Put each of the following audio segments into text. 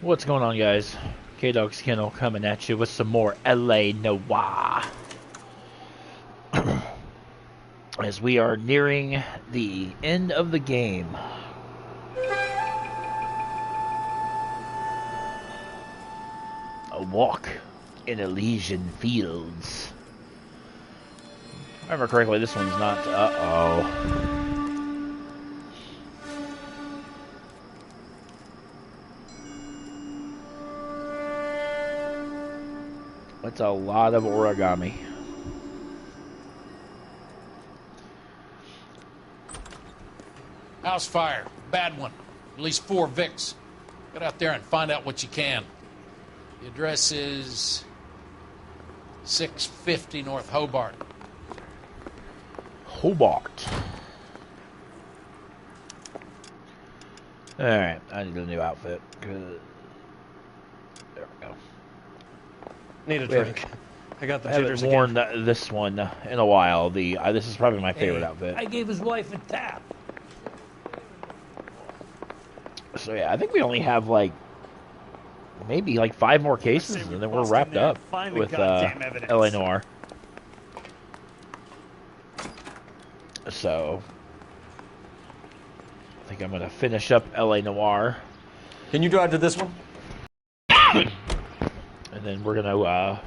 What's going on, guys? K-Dog's Kennel coming at you with some more LA Noire. As we are nearing the end of the game. A walk in Elysian fields. If I remember correctly, this one's not... Uh-oh. That's a lot of origami. House fire. Bad one. At least 4 Vicks. Get out there and find out what you can. The address is 650 North Hobart. Hobart. Alright, I need a new outfit. There we go. Need a drink. I got the jitters again. I haven't worn this one in a while. This is probably my favorite outfit. I gave his wife a tap. So yeah, I think we only have like maybe like 5 more cases, and then we're wrapped up with LA Noire. So I think I'm gonna finish up LA Noire. Can you drive to this one? And then we're gonna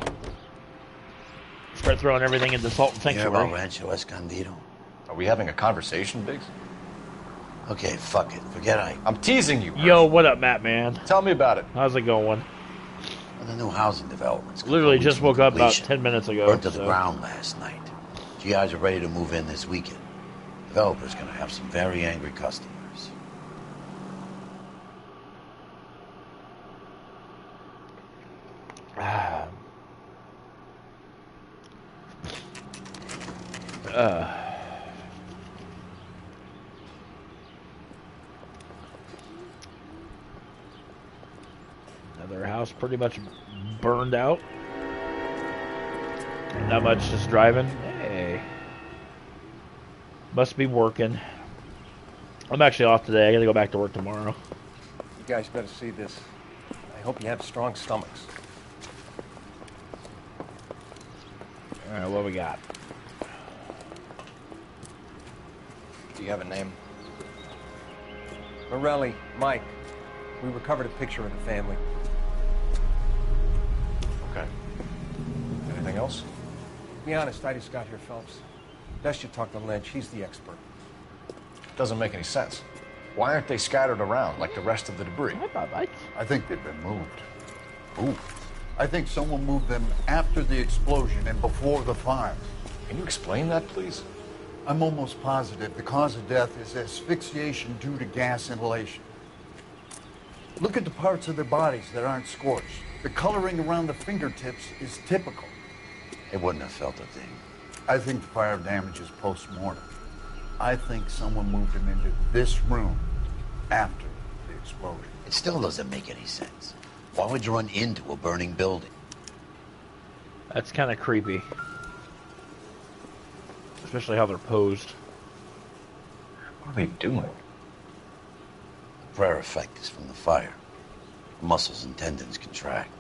start throwing everything into Salt and Sanctuary. Rancho Escondido. Are we having a conversation, Biggs? Okay, fuck it. Forget I'm teasing you. Yo, what up, Matt, man? Tell me about it. How's it going? Well, the new housing developments. Literally just woke up about 10 minutes ago. Burnt to the ground last night. GIs are ready to move in this weekend. Developer's gonna have some very angry customers. Another house pretty much burned out. Not much, just driving. Hey. Must be working. I'm actually off today. I gotta go back to work tomorrow. You guys better see this. I hope you have strong stomachs. Alright, what we got? Do you have a name? Morelli, Mike. We recovered a picture of the family. Okay. Anything else? Be honest, I just got here, Phelps. Best you talk to Lynch. He's the expert. Doesn't make any sense. Why aren't they scattered around like the rest of the debris? I think they've been moved. Moved? I think someone moved them after the explosion and before the fire. Can you explain that, please? I'm almost positive the cause of death is asphyxiation due to gas inhalation. Look at the parts of their bodies that aren't scorched. The coloring around the fingertips is typical. They wouldn't have felt a thing. I think the fire damage is post-mortem. I think someone moved them into this room after the explosion. It still doesn't make any sense. Why would you run into a burning building? That's kind of creepy. Especially how they're posed. What are they doing? The prayer effect is from the fire. Muscles and tendons contract.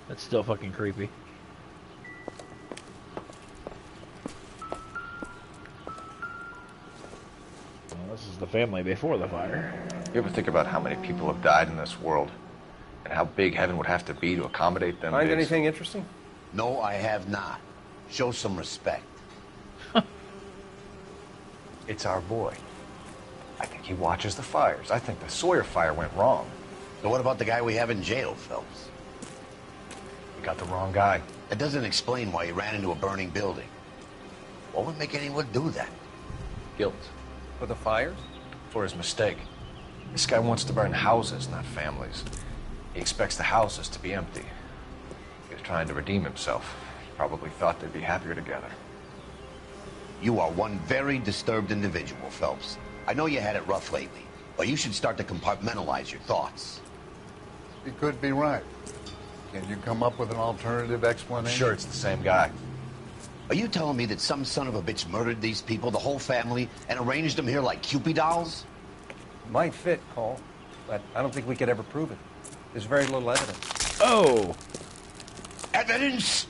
That's still fucking creepy. Well, this is the family before the fire. You ever think about how many people have died in this world? And how big heaven would have to be to accommodate them? Find anything interesting? No, I have not. Show some respect. It's our boy. I think he watches the fires. I think the Sawyer fire went wrong. So what about the guy we have in jail, Phelps? We got the wrong guy. That doesn't explain why he ran into a burning building. What would make anyone do that? Guilt. For the fires? For his mistake. This guy wants to burn houses, not families. He expects the houses to be empty. He was trying to redeem himself. He probably thought they'd be happier together. You are one very disturbed individual, Phelps. I know you had it rough lately, but you should start to compartmentalize your thoughts. You could be right. Can you come up with an alternative explanation? Sure, it's the same guy. Are you telling me that some son of a bitch murdered these people, the whole family, and arranged them here like Cupid dolls? Might fit, Cole. but I don't think we could ever prove it. There's very little evidence. Oh! Evidence?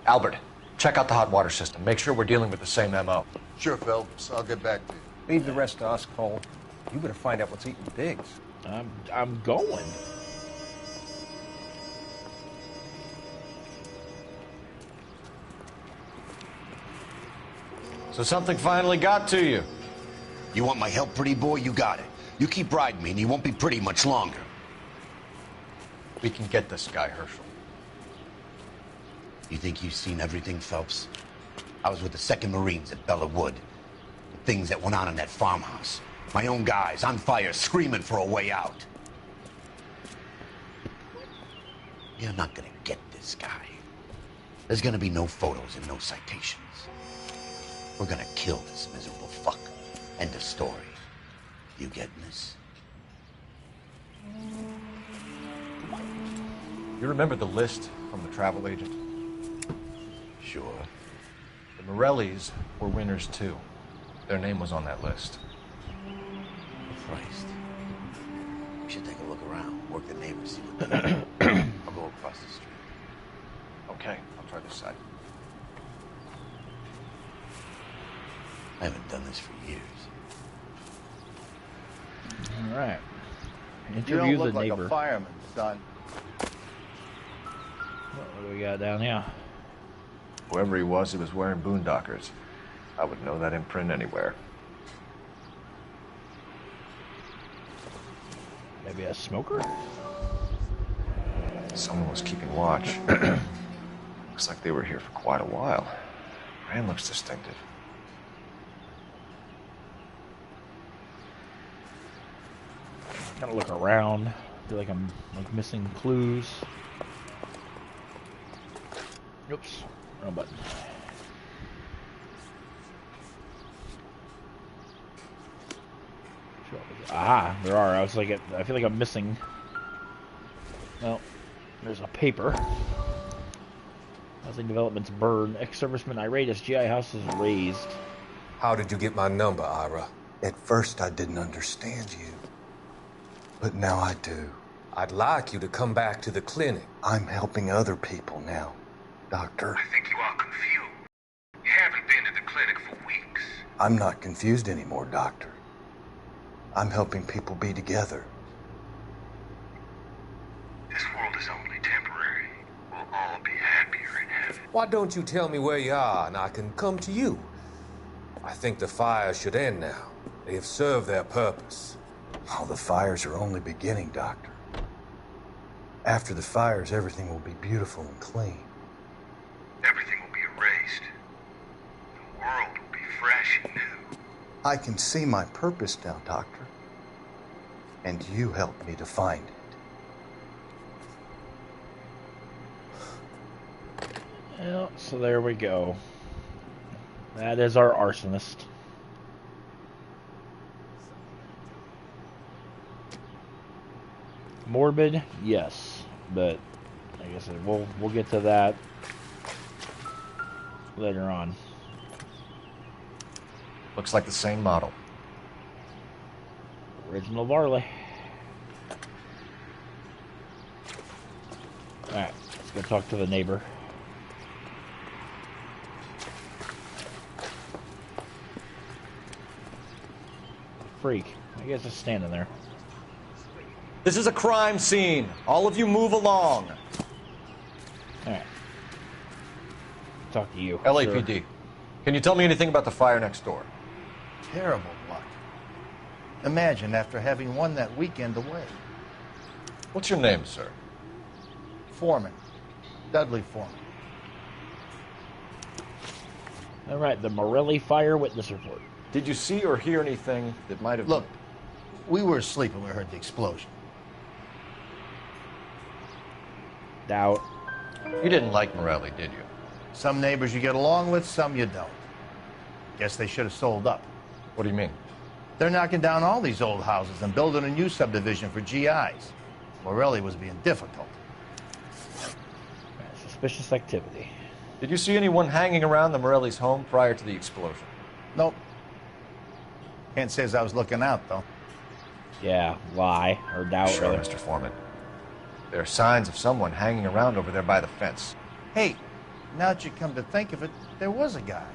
Albert, check out the hot water system. Make sure we're dealing with the same MO. Sure, Phelps. I'll get back to you. Leave the rest to us, Cole. You better find out what's eating pigs. I'm going. So something finally got to you. You want my help, pretty boy? You got it. You keep riding me, and you won't be pretty much longer. We can get this guy, Herschel. You think you've seen everything, Phelps? I was with the 2nd Marines at Bella Wood. The things that went on in that farmhouse. My own guys on fire, screaming for a way out. You're not gonna get this guy. There's gonna be no photos and no citations. We're gonna kill this miserable fuck. End of story. You getting this? You remember the list from the travel agent? Sure. The Morellis were winners too. Their name was on that list. Christ. We should take a look around, work the neighbors, see what they do. I'll go across the street. Okay, I'll try this side. I haven't done this for years. All right. You Interview don't look the like neighbor. a fireman, son. What do we got down here? Whoever he was wearing boondockers. I would know that imprint anywhere. Maybe a smoker? Someone was keeping watch. Looks like they were here for quite a while. Brand looks distinctive. Gotta look around. Feel like I'm missing clues. Oops, wrong button. Ah, there are. I was like, I feel like I'm missing. Well, there's a paper. Housing developments burned. Ex-serviceman irate as GI house is razed. How did you get my number, Ira? At first, I didn't understand you. But now I do. I'd like you to come back to the clinic. I'm helping other people now, Doctor. I think you are confused. You haven't been to the clinic for weeks. I'm not confused anymore, Doctor. I'm helping people be together. This world is only temporary. We'll all be happier in heaven. Why don't you tell me where you are and I can come to you? I think the fire should end now. They have served their purpose. Oh, the fires are only beginning, Doctor. After the fires, everything will be beautiful and clean. Everything will be erased. The world will be fresh and new. I can see my purpose now, Doctor. And you helped me to find it. Well, so there we go. That is our arsonist. Morbid, yes, but like I said, we'll get to that later on. Looks like the same model. Original Varley. Alright, let's go talk to the neighbor. Freak. I guess just standing there. This is a crime scene. All of you move along. Alright. Talk to you. LAPD. Sir. Can you tell me anything about the fire next door? Terrible luck. Imagine after having won that weekend away. What's your name, sir? Foreman. Dudley Foreman. Alright, the Morelli Fire Witness Report. Did you see or hear anything that might have... Look, we were asleep when we heard the explosion. Doubt. You didn't like Morelli, did you? Some neighbors you get along with, some you don't. Guess they should have sold up. What do you mean? They're knocking down all these old houses and building a new subdivision for GIs. Morelli was being difficult. Suspicious activity. Did you see anyone hanging around the Morelli's home prior to the explosion? Nope. Can't say as I was looking out, though. Yeah, lie or doubt. Sure, rather. Mr. Foreman. There are signs of someone hanging around over there by the fence. Hey, now that you come to think of it, there was a guy.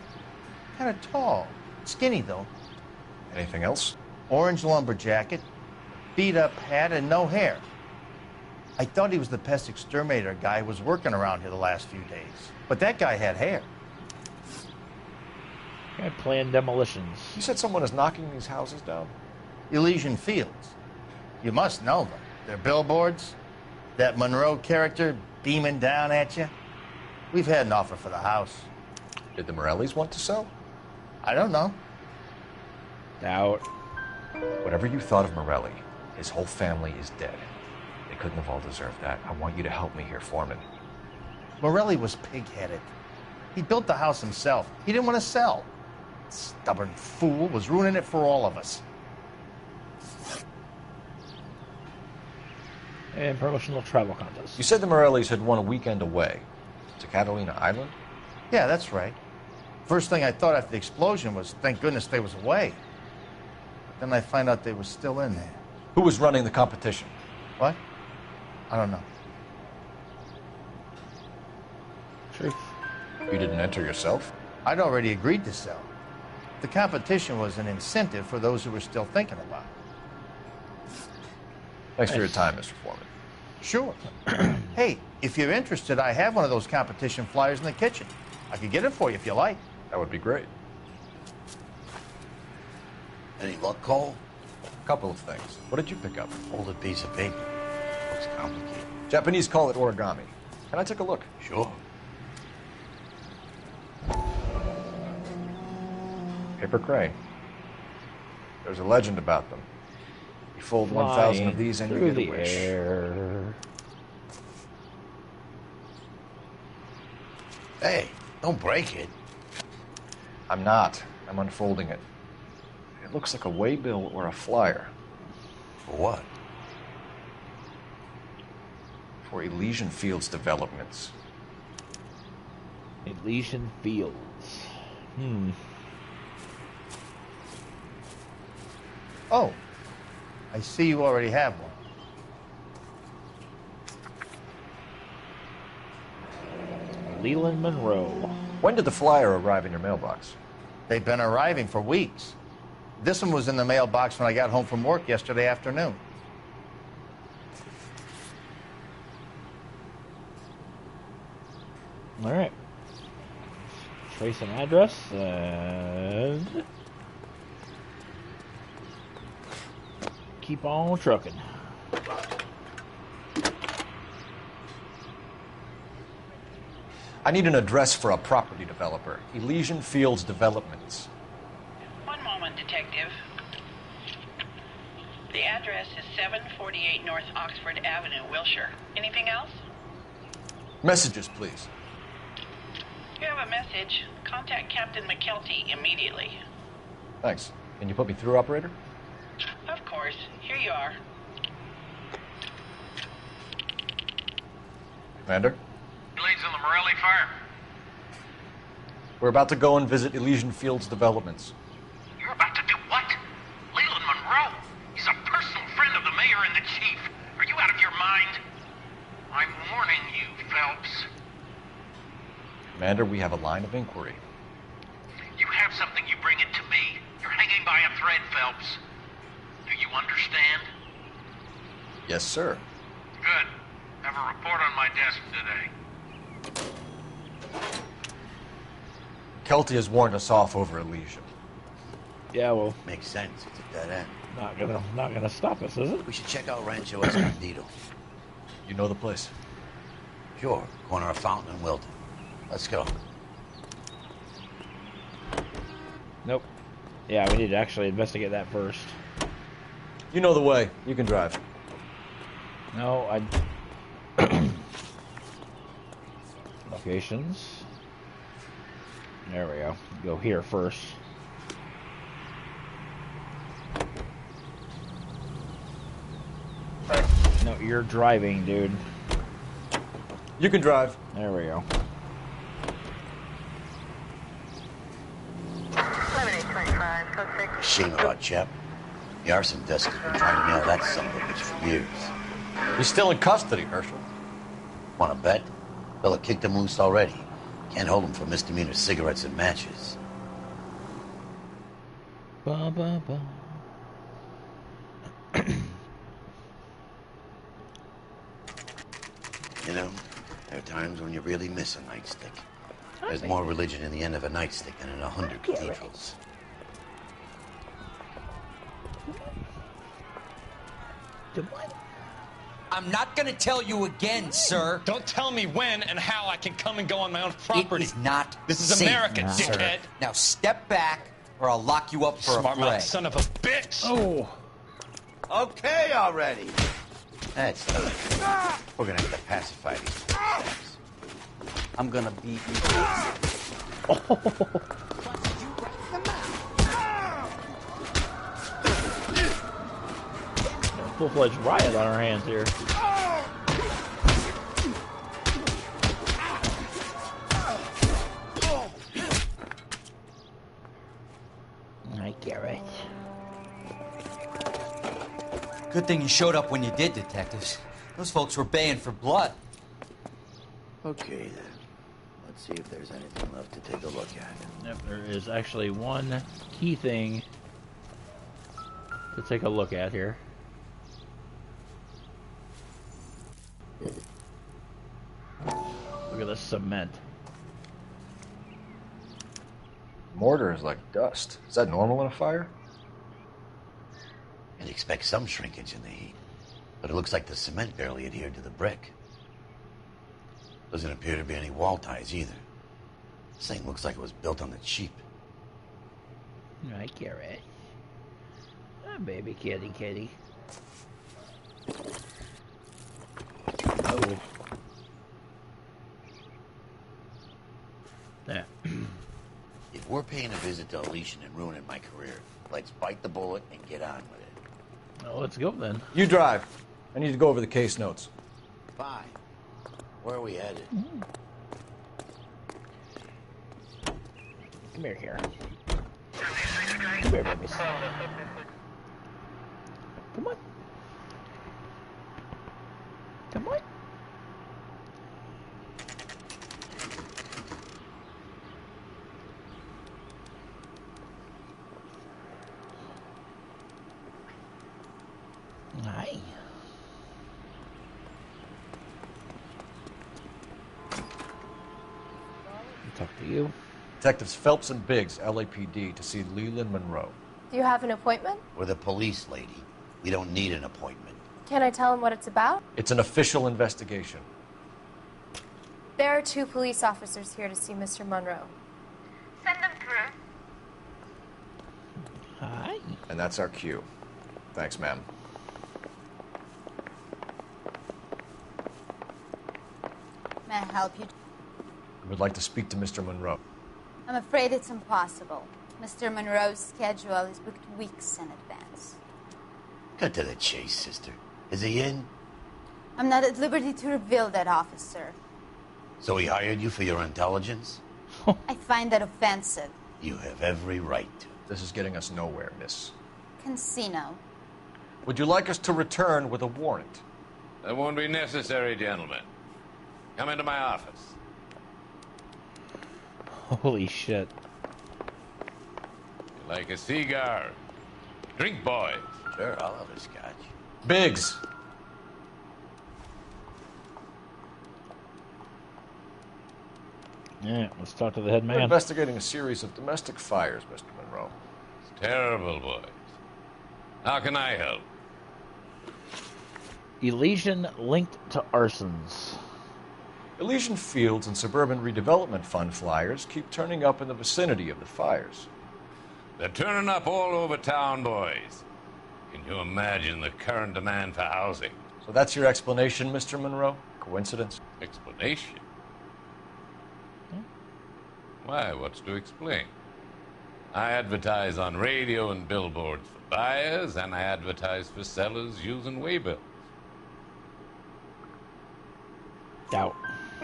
Kind of tall. Skinny, though. Anything else? Orange lumber jacket, beat-up hat, and no hair. I thought he was the pest exterminator guy who was working around here the last few days. But that guy had hair. Yeah, planned demolitions. You said someone is knocking these houses down? Elysian Fields. You must know them. They're billboards. That Monroe character beaming down at you. We've had an offer for the house. Did the Morellis want to sell? I don't know. Doubt. Whatever you thought of Morelli, his whole family is dead. They couldn't have all deserved that. I want you to help me here, Foreman. Morelli was pig-headed. He built the house himself. He didn't want to sell. Stubborn fool was ruining it for all of us. And promotional travel contest. You said the Morellis had won a weekend away to Catalina Island? Yeah, that's right. First thing I thought after the explosion was, thank goodness they was away. Then I find out they were still in there. Who was running the competition? What? I don't know. Truth. You didn't enter yourself? I'd already agreed to sell. The competition was an incentive for those who were still thinking about it. Thanks for your time, Mr. Foreman. Sure. Hey, if you're interested, I have one of those competition flyers in the kitchen. I could get it for you if you like. That would be great. Any luck, Cole? A couple of things. What did you pick up? Folded piece of paper. Looks complicated. Japanese call it origami. Can I take a look? Sure. Paper crane. There's a legend about them. You fold 1,000 Flying of these and you through get a the wish. air. Hey, don't break it. I'm not. I'm unfolding it. It looks like a waybill or a flyer. For what? For Elysian Fields developments. Elysian Fields. Oh, I see you already have one. Leland Monroe. When did the flyer arrive in your mailbox? They've been arriving for weeks. This one was in the mailbox when I got home from work yesterday afternoon. All right. Trace an address and keep on trucking. I need an address for a property developer. Elysian Fields Developments. One moment, Detective. The address is 748 North Oxford Avenue, Wilshire. Anything else? Messages, please. You have a message. Contact Captain McKelty immediately. Thanks. Can you put me through, operator? Of course. Here you are. Commander? Leads on the Morelli fire. We're about to go and visit Elysian Fields Developments. You're about to do what? Leland Monroe. He's a personal friend of the mayor and the chief. Are you out of your mind? I'm warning you, Phelps. Commander, we have a line of inquiry. You have something, you bring it to me. You're hanging by a thread, Phelps. Do you understand? Yes, sir. Good. Have a report on my desk today. Kelty has warned us off over Elysian. Yeah, well, Makes sense. It's a dead end. not gonna stop us, is it? We should check out Rancho Escondido. You know the place? Sure. Corner of Fountain and Wilton. Let's go. Nope. Yeah, we need to actually investigate that first. You know the way. You can drive. No, Locations. There we go. Go here first. No, you're driving, dude. You can drive. There we go. 11825, Shame about Chap. The arson desk has been trying to nail that son of a bitch for years. He's still in custody, Herschel. Want to bet? Fella kicked him loose already. Can't hold him for misdemeanor cigarettes and matches. Ba, ba, ba. You know, there are times when you really miss a nightstick. There's more religion in the end of a nightstick than in 100 cathedrals. I'm not gonna tell you again, sir. Don't tell me when and how I can come and go on my own property. It is not This is safe, America, sir. dickhead. Now step back, or I'll lock you up for Smart a mouth fray. son of a bitch. Oh. Okay already. That's tough. We're gonna have to pacify these thugs. I'm gonna beat you. Full-fledged riot on our hands here. I get it. Good thing you showed up when you did, detectives. Those folks were baying for blood. Okay then. Let's see if there's anything left to take a look at. Yep, there is actually one key thing to take a look at here. Look at the cement. Mortar is like dust. Is that normal in a fire? You'd expect some shrinkage in the heat, but it looks like the cement barely adhered to the brick. Doesn't appear to be any wall ties either. This thing looks like it was built on the cheap. I get it. Oh, baby kitty. Oh. There. If we're paying a visit to Elysian and ruining my career, let's bite the bullet and get on with it. Well, let's go then. You drive. I need to go over the case notes. Fine. Where are we headed? Come here, Karen. Come here, babies. Come on. Come on. Hi. Talk to you. Detectives Phelps and Biggs, LAPD, to see Leland Monroe. Do you have an appointment? We're the police, lady. We don't need an appointment. Can I tell him what it's about? It's an official investigation. There are 2 police officers here to see Mr. Monroe. Send them through. Hi. And that's our cue. Thanks, ma'am. May I help you? We would like to speak to Mr. Monroe. I'm afraid it's impossible. Mr. Monroe's schedule is booked weeks in advance. Cut to the chase, sister. Is he in? I'm not at liberty to reveal that, officer. So he hired you for your intelligence? I find that offensive. You have every right to. This is getting us nowhere, miss. Casino. Would you like us to return with a warrant? That won't be necessary, gentlemen. Come into my office. Holy shit. You like a cigar? Drink, boys. Sure, I'll have a scotch. Biggs! Yeah, let's talk to the head We're man. investigating a series of domestic fires, Mr. Monroe. It's terrible, boys. How can I help? Elysian linked to arsons. Elysian Fields and Suburban Redevelopment Fund flyers keep turning up in the vicinity of the fires. They're turning up all over town, boys. Can you imagine the current demand for housing? So that's your explanation, Mr. Monroe? Coincidence? Explanation? Why, what's to explain? I advertise on radio and billboards for buyers, and I advertise for sellers using waybills. Doubt.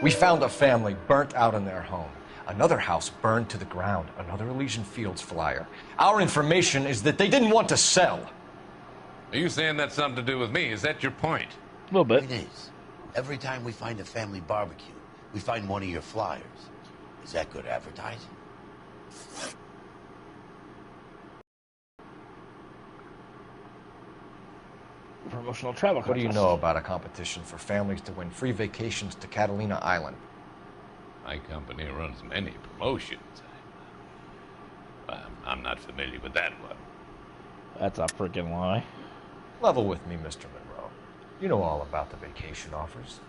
We found a family burnt out in their home. Another house burned to the ground. Another Elysian Fields flyer. Our information is that they didn't want to sell. Are you saying that's something to do with me? Is that your point? A little bit. It is. Every time we find a family barbecue, we find one of your flyers. Is that good advertising? Promotional travel What do you contest. know about a competition for families to win free vacations to Catalina Island? My company runs many promotions. I'm not familiar with that one. That's a freaking lie. Level with me, Mr. Monroe. You know all about the vacation offers.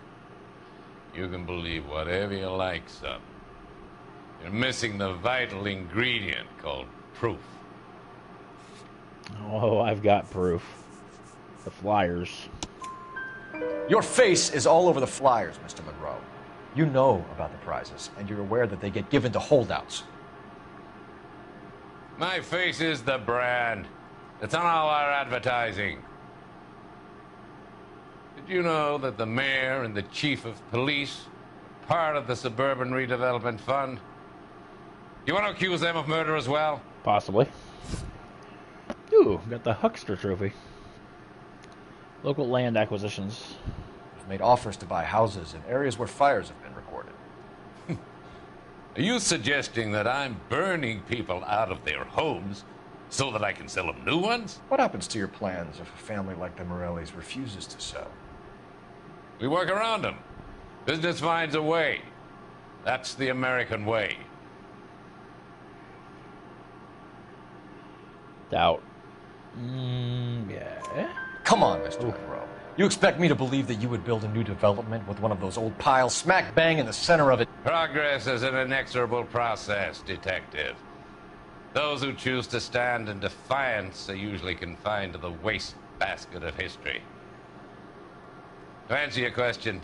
You can believe whatever you like, son. You're missing the vital ingredient called proof. Oh, I've got proof. The flyers. Your face is all over the flyers, Mr. Monroe. You know about the prizes, and you're aware that they get given to holdouts. My face is the brand. It's on all our advertising. Did you know that the mayor and the chief of police are part of the Suburban Redevelopment Fund? You want to accuse them of murder as well? Possibly. Ooh, got the Huckster Trophy. Local land acquisitions. We've made offers to buy houses in areas where fires have been recorded. Are you suggesting that I'm burning people out of their homes so that I can sell them new ones? What happens to your plans if a family like the Morellis refuses to sell? We work around them. Business finds a way. That's the American way. Doubt. Yeah. Come on, Mr. Monroe. You expect me to believe that you would build a new development with one of those old piles smack bang in the center of it? Progress is an inexorable process, Detective. Those who choose to stand in defiance are usually confined to the wastebasket of history. To answer your question,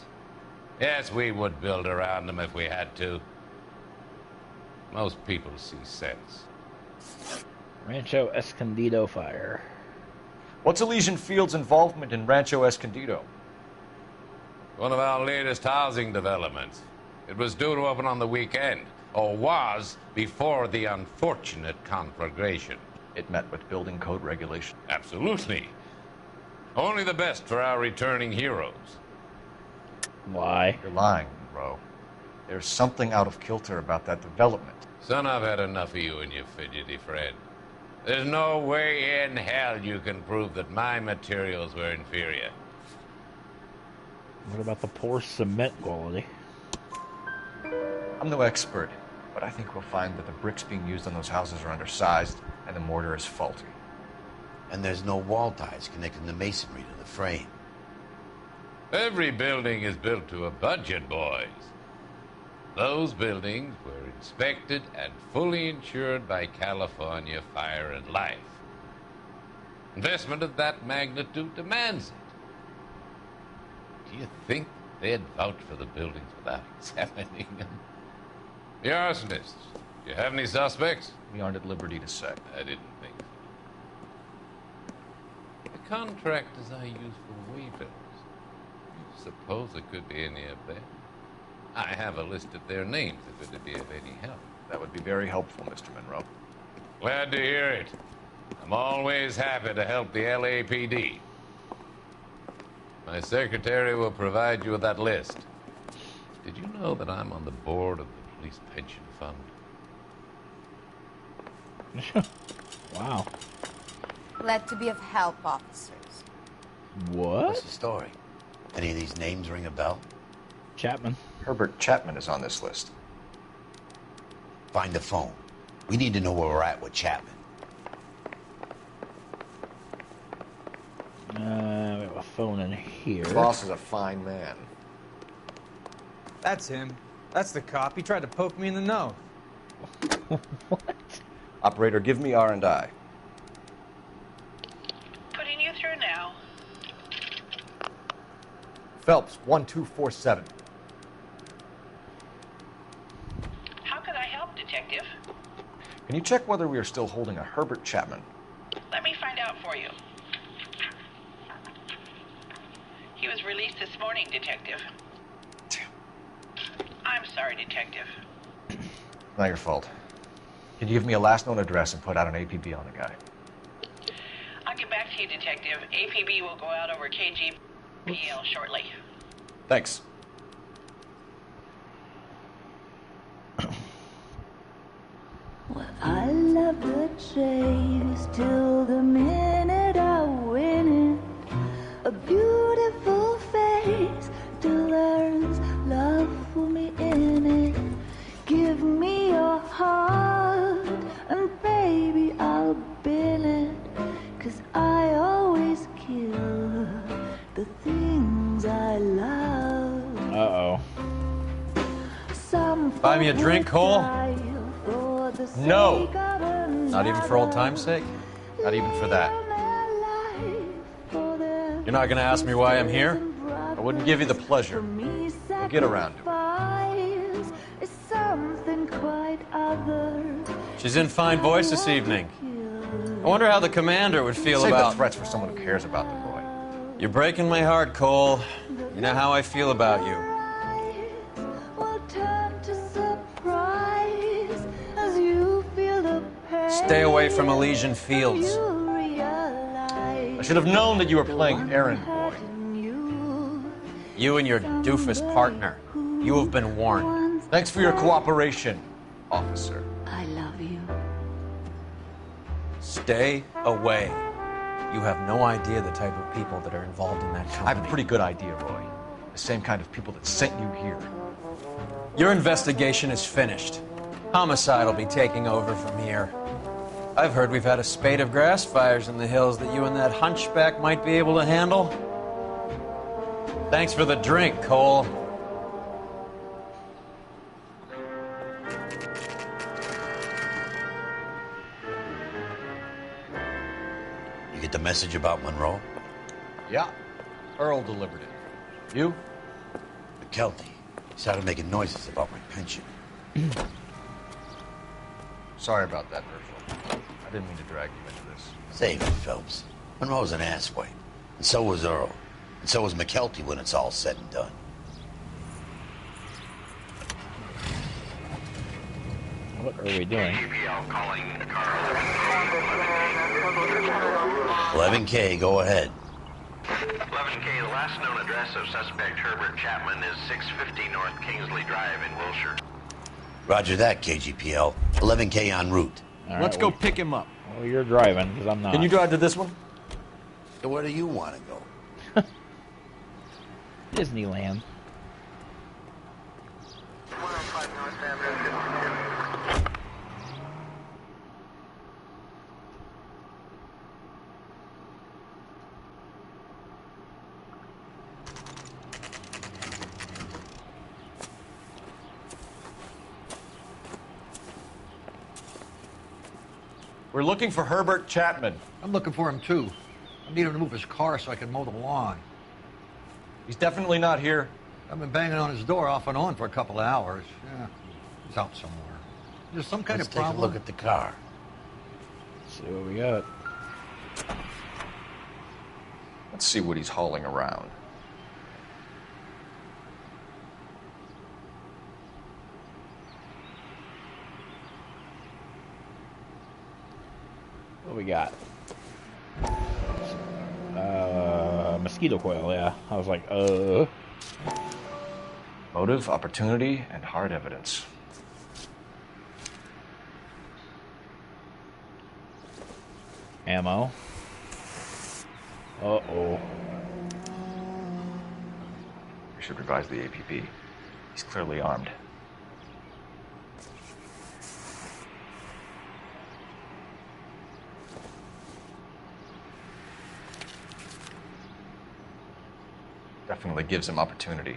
yes, we would build around them if we had to. Most people see sense. Rancho Escondido fire. What's Elysian Fields' involvement in Rancho Escondido? One of our latest housing developments. It was due to open on the weekend, or was before the unfortunate conflagration. It met with building code regulation. Absolutely. Only the best for our returning heroes. Why? You're lying, Monroe. There's something out of kilter about that development. Son, I've had enough of you and your fidgety friend. There's no way in hell you can prove that my materials were inferior. What about the poor cement quality? I'm no expert, but I think we'll find that the bricks being used on those houses are undersized and the mortar is faulty. And there's no wall ties connecting the masonry to the frame. Every building is built to a budget, boys. Those buildings were inspected and fully insured by California Fire and Life. Investment of that magnitude demands it. Do you think they'd vouch for the buildings without examining them? The arsonists. Do you have any suspects? We aren't at liberty to say. I didn't think so. The contractors I use for waybills. You suppose it could be any of them? I have a list of their names if it would be of any help. That would be very helpful, Mr. Monroe. Glad to hear it. I'm always happy to help the LAPD. My secretary will provide you with that list. Did you know that I'm on the board of the police pension fund? Wow. Glad to be of help, officers. What? What's the story? Any of these names ring a bell? Chapman. Herbert Chapman is on this list. Find the phone. We need to know where we're at with Chapman. We have a phone in here. The boss is a fine man. That's him. That's the cop. He tried to poke me in the nose. What? Operator, give me R&I. Putting you through now. Phelps, 1247. How could I help, Detective? Can you check whether we are still holding a Herbert Chapman? Let me find out for you. He was released this morning, Detective. I'm sorry, Detective. Not your fault. Can you give me a last known address and put out an APB on the guy? I'll get back to you, Detective. APB will go out over KGPL shortly. Thanks. Well, I love the chase till the minute I win it. A beautiful face till there's love for me in it. Give me your heart and baby I'll bill it. 'Cause I always kill the things I love. Uh-oh. Buy me a drink, Cole? No. Not even for old time's sake? Not even for that. You're not going to ask me why I'm here? I wouldn't give you the pleasure. We'll get around to it. She's in fine voice this evening. I wonder how the commander would feel Save about... the threats for someone who cares about the boy. You're breaking my heart, Cole. You know how I feel about you. Stay away from Elysian Fields. I should have known that you were playing errand boy. You and your doofus partner. You have been warned. Thanks for your cooperation, officer. I love you. Stay away. You have no idea the type of people that are involved in that company. I have a pretty good idea, Roy. The same kind of people that sent you here. Your investigation is finished. Homicide will be taking over from here. I've heard we've had a spate of grass fires in the hills that you and that hunchback might be able to handle. Thanks for the drink, Cole. You get the message about Monroe? Yeah. Earl delivered it. You? McKelty. He started making noises about my pension. Sorry about that, Herschel. I didn't mean to drag you into this. Save it, Phelps. Monroe's an asswipe. And so was Earl. And so was McKelty when it's all said and done. What are we doing? 11K, go ahead. 11K, the last known address of suspect Herbert Chapman is 650 North Kingsley Drive in Wilshire. Roger that, KGPL. 11K en route. All Let's right, go pick him up. Well, you're driving, because I'm not. Can you drive to this one? So where do you want to go? Disneyland. We're looking for Herbert Chapman. I'm looking for him, too. I need him to move his car so I can mow the lawn. He's definitely not here. I've been banging on his door off and on for a couple of hours. Yeah, he's out somewhere. There's some kind Let's of problem. take a look at the car. See what we got. Let's see what he's hauling around. What we got? Mosquito coil, yeah. I was like, Motive, opportunity, and hard evidence. Ammo. Uh-oh. We should revise the APP. He's clearly armed. Definitely gives him opportunity.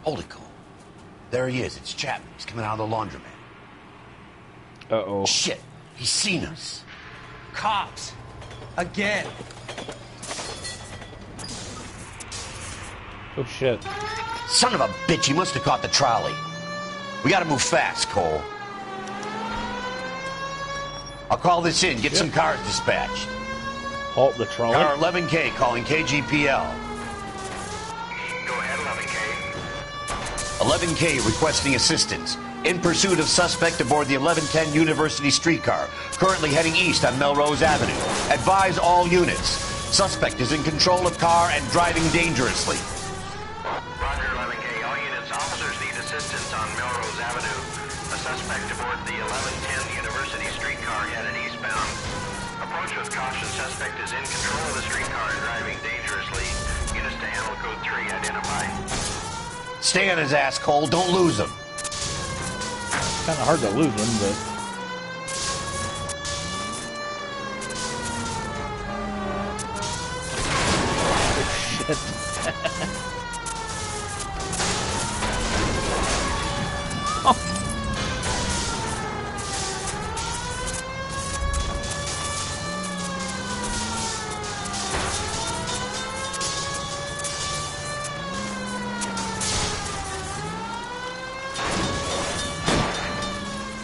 Hold it, Cole. There he is. It's Chapman. He's coming out of the laundromat. Uh-oh. Shit. He's seen us. Cops. Again. Oh, shit. Son of a bitch. He must have caught the trolley. We gotta move fast, Cole. I'll call this in. Get some cars dispatched. Halt the trolley. Car 11K calling KGPL. 11K requesting assistance. In pursuit of suspect aboard the 1110 University streetcar, currently heading east on Melrose Avenue. Advise all units. Suspect is in control of car and driving dangerously. Roger, 11K. All units, officers need assistance on Melrose Avenue. A suspect aboard the 1110 University streetcar headed eastbound. Approach with caution. Suspect is in control of the streetcar and driving dangerously. Units to handle code 3 identified. Stay on his ass, Cole. Don't lose him. Kind of hard to lose him, but...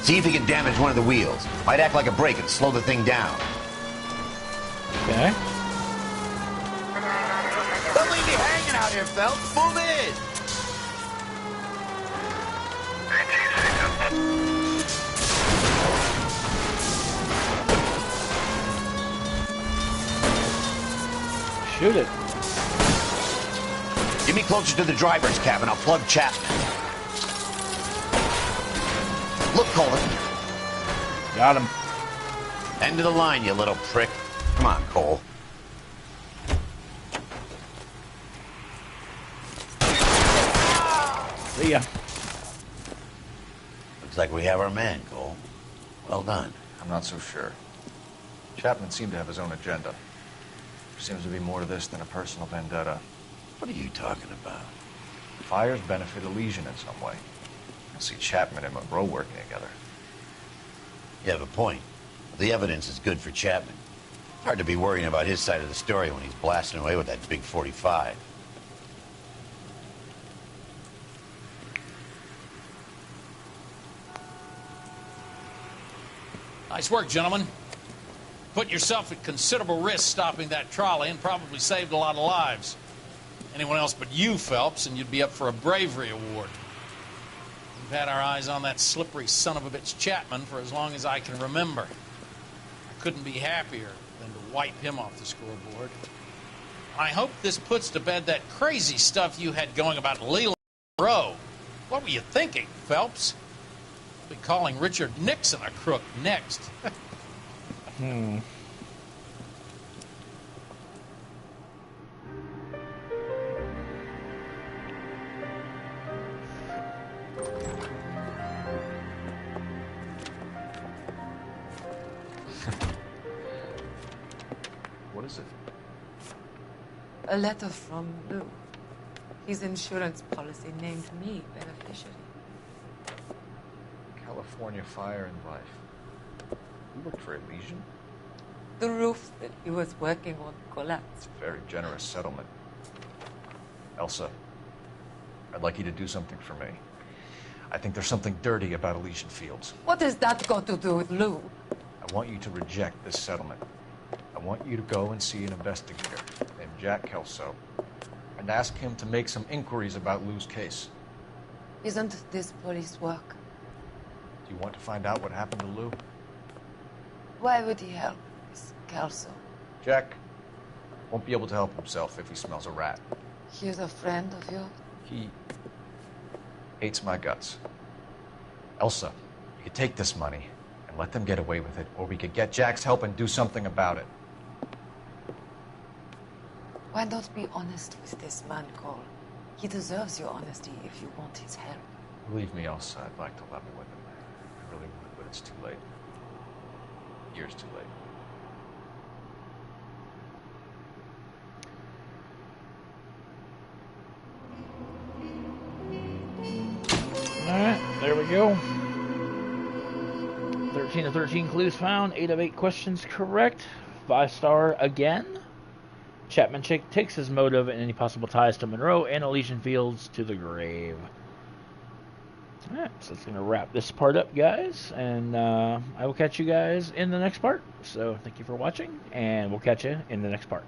See if he can damage one of the wheels. Might act like a brake and slow the thing down. Okay. Don't leave me hanging out here, Phelps. Move in. Shoot it. Get me closer to the driver's cabin. I'll plug Chapman. Look, Cole. Got him. End of the line, you little prick. Come on, Cole. See ya. Looks like we have our man, Cole. Well done. I'm not so sure. Chapman seemed to have his own agenda. There seems to be more to this than a personal vendetta. What are you talking about? Fires benefit Elysian in some way. I see Chapman and Monroe working together. You have a point. The evidence is good for Chapman. Hard to be worrying about his side of the story when he's blasting away with that big 45. Nice work, gentlemen. Put yourself at considerable risk stopping that trolley and probably saved a lot of lives. Anyone else but you, Phelps, and you'd be up for a bravery award. We've had our eyes on that slippery son of a bitch Chapman for as long as I can remember. I couldn't be happier than to wipe him off the scoreboard. I hope this puts to bed that crazy stuff you had going about Leland Monroe. What were you thinking, Phelps? I'll be calling Richard Nixon a crook next. What is it? A letter from Lou. His insurance policy named me beneficiary. California Fire and Life. You worked for Elysian? The roof that he was working on collapsed. It's a very generous settlement. Elsa, I'd like you to do something for me. I think there's something dirty about Elysian Fields. What has that got to do with Lou? I want you to reject this settlement. I want you to go and see an investigator named Jack Kelso and ask him to make some inquiries about Lou's case. Isn't this police work? Do you want to find out what happened to Lou? Why would he help Miss Kelso? Jack won't be able to help himself if he smells a rat. He's a friend of yours? He hates my guts. Elsa, you could take this money and let them get away with it, or we could get Jack's help and do something about it. Why not be honest with this man, Cole? He deserves your honesty if you want his help. Believe me, Elsa, I'd like to level with him. I really would, but it's too late. Years too late. Alright, there we go. 13 of 13 clues found, 8 of 8 questions correct. 5-star again. Chapman takes his motive and any possible ties to Monroe and Elysian Fields to the grave. Alright, so that's going to wrap this part up, guys. And I will catch you guys in the next part. So thank you for watching, and we'll catch you in the next part.